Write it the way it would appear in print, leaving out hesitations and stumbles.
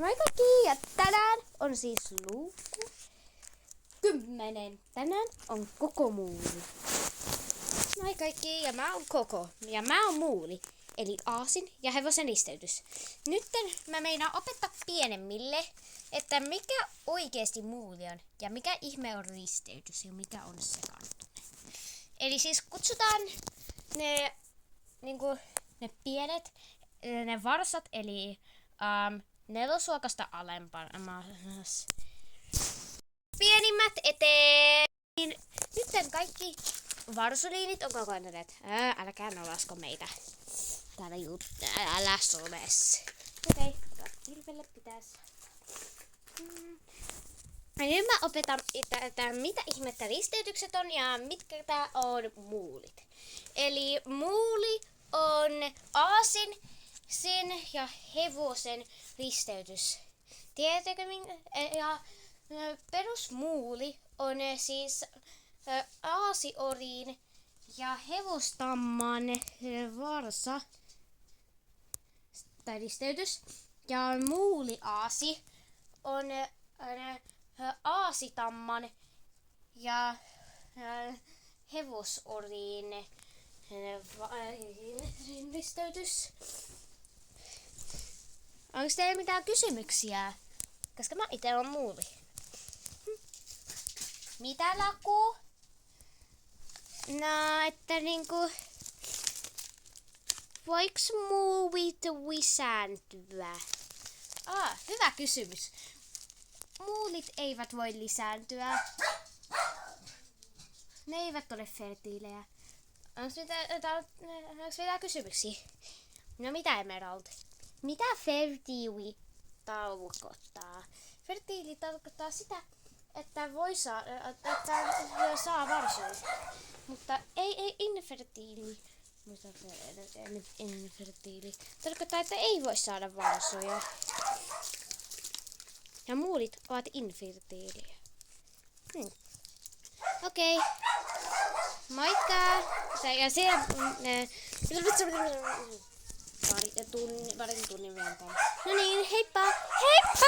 Moi kaikki, ja tänään on siis luku 10. Tänään on Koko Muuli. Moi kaikki, ja mä oon Koko, ja mä oon Muuli, eli aasin ja hevosen risteytys. Nytten mä meinaan opettaa pienemmille, että mikä oikeesti muuli on, ja mikä ihme on risteytys, ja mikä on sekaantuminen. Eli siis kutsutaan ne, ne pienet, ne varsat, eli nelosluokasta alemmas. Pienimmät eteen. Nyt kaikki varsuliinit on kokoontuneet. Älkää nolasko meitä. Täällä älä somessa. Okei, Ilvelle pitäis. Nyt mä opetan, että mitä ihmettä risteytykset on ja mitkä tää on muulit. Eli muuli on aasin ja hevosen risteytys. Tiedättekö ja perusmuuli on siis aasioriin ja hevostamman varsa tai risteytys. Ja muuliaasi on aasitamman ja hevosoriin risteytys. Onko teillä mitään kysymyksiä? Koska mä ite on muuli. Mitä Laku? No, että voiks muulit lisääntyä? Hyvä kysymys. Muulit eivät voi lisääntyä. Ne eivät ole fertiilejä. Onko mitään kysymyksiä? No mitä Emerald? Mitä fertiili tarkoittaa? Fertiili tarkoittaa sitä, että saa varsoja. Mutta ei infertiili. Infertiili tarkoittaa, että ei voi saada varsoja. Ja muulit ovat infertiilejä. Okei. Moikka! Ja siellä parin tunnin vielä. No niin, heippa! Heippa!